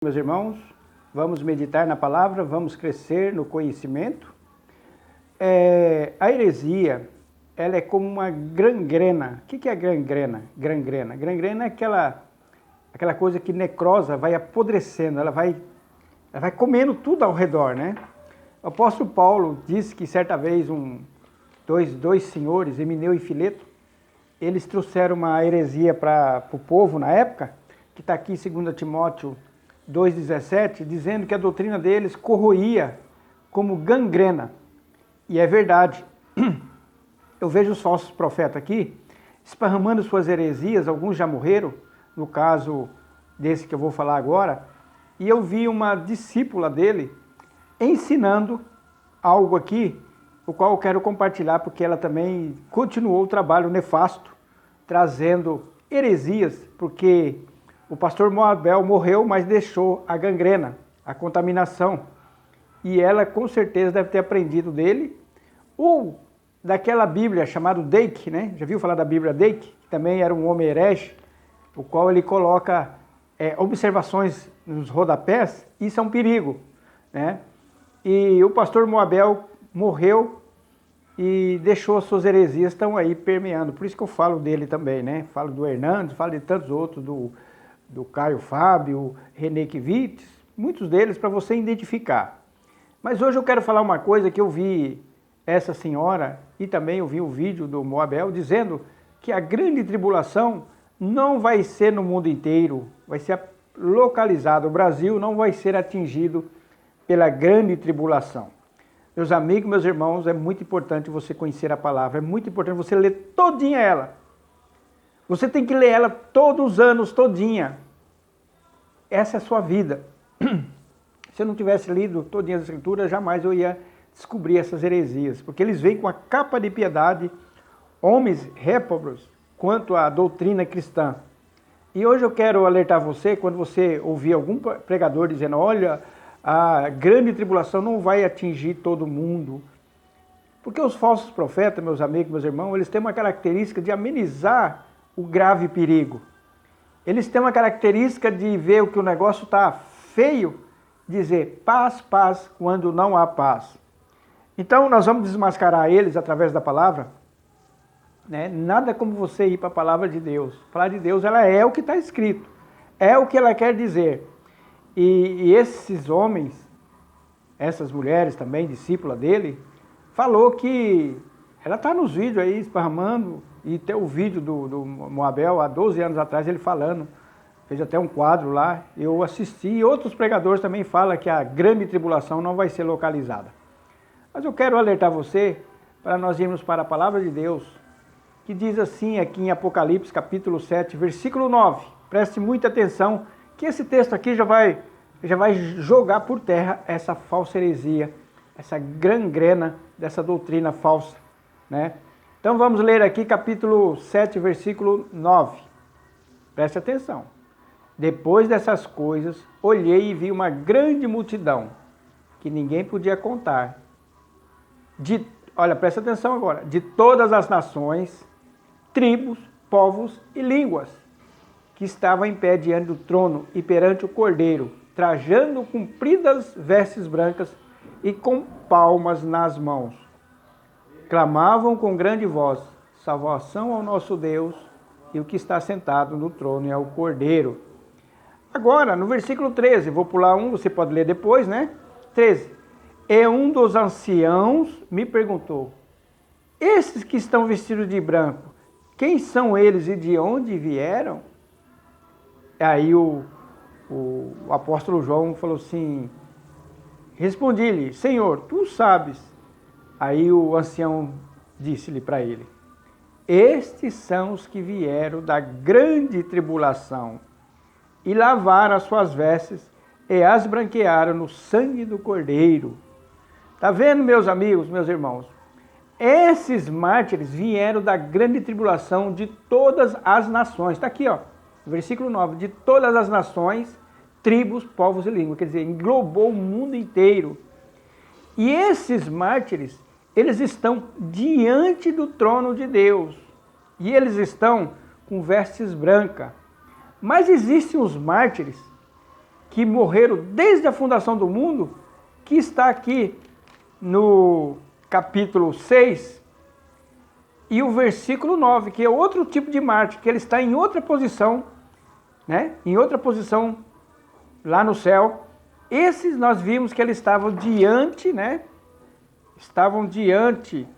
Meus irmãos, vamos meditar na palavra, vamos crescer no conhecimento. A heresia, ela é como uma gangrena. O que é gangrena? Gangrena é aquela coisa que necrosa, vai apodrecendo, ela vai comendo tudo ao redor, né? O apóstolo Paulo disse que certa vez dois senhores, Emineu e Fileto, eles trouxeram uma heresia para o povo na época, que está aqui em 2 Timóteo 2,17, dizendo que a doutrina deles corroía como gangrena. E é verdade. Eu vejo os falsos profetas aqui, esparramando suas heresias, alguns já morreram, no caso desse que eu vou falar agora, e eu vi uma discípula dele ensinando algo aqui, o qual eu quero compartilhar, porque ela também continuou o trabalho nefasto, trazendo heresias, porque o pastor Moabel morreu, mas deixou a gangrena, a contaminação. E ela com certeza deve ter aprendido dele, ou daquela Bíblia chamada Dake, né? Já viu falar da Bíblia Dake? Que também era um homem herege, o qual ele coloca observações nos rodapés, isso é um perigo, né? E o pastor Moabel morreu e deixou as suas heresias, estão aí permeando. Por isso que eu falo dele também, né? Falo do Hernandes, falo de tantos outros, do Caio Fábio, René Kivitz, muitos deles para você identificar. Mas hoje eu quero falar uma coisa que eu vi essa senhora e também eu vi o vídeo do Moabel dizendo que a grande tribulação não vai ser no mundo inteiro, vai ser localizado. O Brasil não vai ser atingido pela grande tribulação. Meus amigos, meus irmãos, é muito importante você conhecer a palavra, é muito importante você ler todinha ela. Você tem que ler ela todos os anos, todinha. Essa é a sua vida. Se eu não tivesse lido todinha as escrituras, jamais eu ia descobrir essas heresias. Porque eles vêm com a capa de piedade, homens réprobos, quanto à doutrina cristã. E hoje eu quero alertar você, quando você ouvir algum pregador dizendo, olha, a grande tribulação não vai atingir todo mundo. Porque os falsos profetas, meus amigos, meus irmãos, eles têm uma característica de amenizar o grave perigo. Eles têm uma característica de ver que o negócio está feio, dizer paz, paz, quando não há paz. Então nós vamos desmascarar eles através da palavra, né? Nada como você ir para a palavra de Deus. A palavra de Deus, ela é o que está escrito, é o que ela quer dizer. E esses homens, essas mulheres também, discípula dele, falou que ela está nos vídeos aí esparramando. E tem o vídeo do Moabel, há 12 anos atrás, ele falando, fez até um quadro lá, eu assisti, e outros pregadores também falam que a grande tribulação não vai ser localizada. Mas eu quero alertar você, para nós irmos para a palavra de Deus, que diz assim aqui em Apocalipse, capítulo 7, versículo 9, preste muita atenção, que esse texto aqui já vai jogar por terra essa falsa heresia, essa gangrena dessa doutrina falsa, né? Então vamos ler aqui capítulo 7, versículo 9. Preste atenção. Depois dessas coisas, olhei e vi uma grande multidão, que ninguém podia contar. Olha, preste atenção agora. De todas as nações, tribos, povos e línguas, que estavam em pé diante do trono e perante o Cordeiro, trajando compridas vestes brancas e com palmas nas mãos. Clamavam com grande voz, salvação ao nosso Deus e o que está sentado no trono é o Cordeiro. Agora, no versículo 13, vou pular um, você pode ler depois, né? 13. E um dos anciãos me perguntou, esses que estão vestidos de branco, quem são eles e de onde vieram? Aí o apóstolo João falou assim, respondi-lhe, Senhor, tu sabes. Aí o ancião disse-lhe para ele, estes são os que vieram da grande tribulação e lavaram as suas vestes e as branquearam no sangue do Cordeiro. Está vendo, meus amigos, meus irmãos? Esses mártires vieram da grande tribulação de todas as nações. Está aqui, ó, versículo 9, de todas as nações, tribos, povos e línguas. Quer dizer, englobou o mundo inteiro. E esses mártires, eles estão diante do trono de Deus. E eles estão com vestes brancas. Mas existem os mártires que morreram desde a fundação do mundo, que está aqui no capítulo 6 e o versículo 9, que é outro tipo de mártir, que ele está em outra posição, né? Em outra posição lá no céu. Esses nós vimos que eles estavam diante, né? Estavam diante,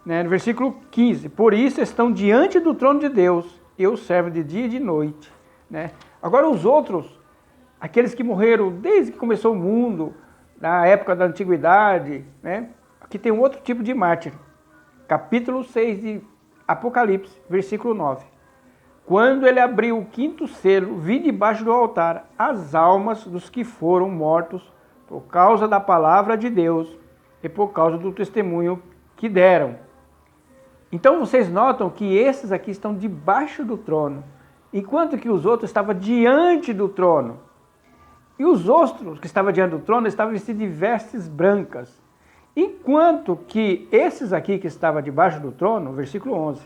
né? No versículo 15, por isso estão diante do trono de Deus, e o servem de dia e de noite, né? Agora os outros, aqueles que morreram desde que começou o mundo, na época da antiguidade, né? Aqui tem um outro tipo de mártir. Capítulo 6 de Apocalipse, versículo 9. Quando ele abriu o quinto selo, vi debaixo do altar as almas dos que foram mortos por causa da palavra de Deus e por causa do testemunho que deram. Então vocês notam que esses aqui estão debaixo do trono, enquanto que os outros estavam diante do trono. E os outros que estavam diante do trono estavam vestidos de vestes brancas. Enquanto que esses aqui que estavam debaixo do trono, versículo 11,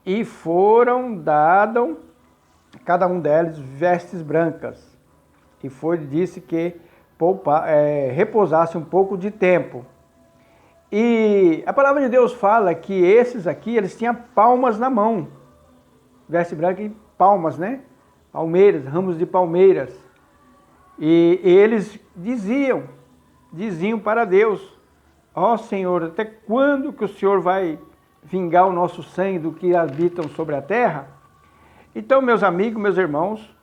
e foram dados, cada um deles, vestes brancas. E disse que repousasse um pouco de tempo. E a palavra de Deus fala que esses aqui, eles tinham palmas na mão. Veste branca e palmas, né? Palmeiras, ramos de palmeiras. E eles diziam para Deus, ó Senhor, até quando que o Senhor vai vingar o nosso sangue do que habitam sobre a terra? Então, meus amigos, meus irmãos,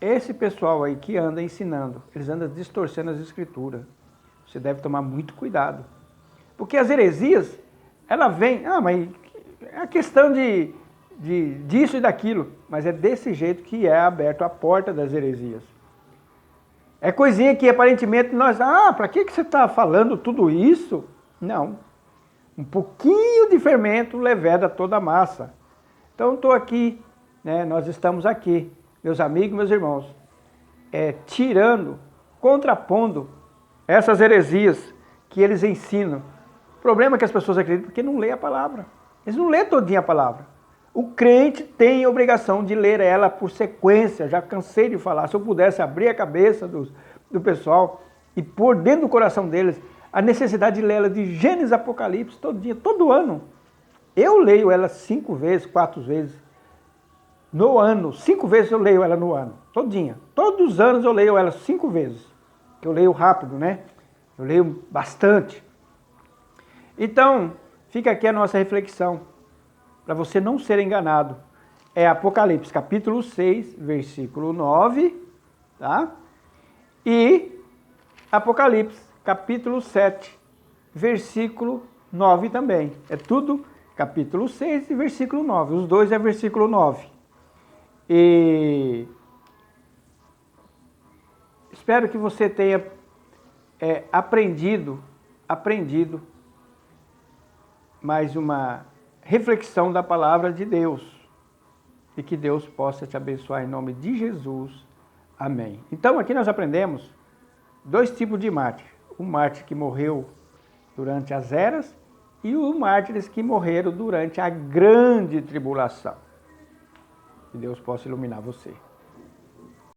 esse pessoal aí que anda ensinando, eles andam distorcendo as escrituras. Você deve tomar muito cuidado. Porque as heresias, ela vem, mas é a questão disso e daquilo, mas é desse jeito que é aberto a porta das heresias. É coisinha que aparentemente nós, para que você está falando tudo isso? Não. Um pouquinho de fermento leveda toda a massa. Então estou aqui, né, nós estamos aqui, meus amigos, meus irmãos, tirando, contrapondo essas heresias que eles ensinam. O problema é que as pessoas acreditam porque não lê a palavra. Eles não lê todinha a palavra. O crente tem a obrigação de ler ela por sequência. Já cansei de falar. Se eu pudesse abrir a cabeça do pessoal e pôr dentro do coração deles a necessidade de ler ela de Gênesis a Apocalipse todo dia, todo ano. Eu leio ela 5 vezes, 4 vezes no ano. 5 vezes eu leio ela no ano, todinha. Todos os anos eu leio ela 5 vezes. Eu leio rápido, né? Eu leio bastante. Então, fica aqui a nossa reflexão, para você não ser enganado. É Apocalipse, capítulo 6, versículo 9, tá? E Apocalipse, capítulo 7, versículo 9 também. É tudo capítulo 6 e versículo 9. Os dois é versículo 9. E espero que você tenha aprendido mais uma reflexão da palavra de Deus. E que Deus possa te abençoar em nome de Jesus. Amém. Então aqui nós aprendemos 2 tipos de mártir. O mártir que morreu durante as eras e os mártires que morreram durante a grande tribulação. Que Deus possa iluminar você.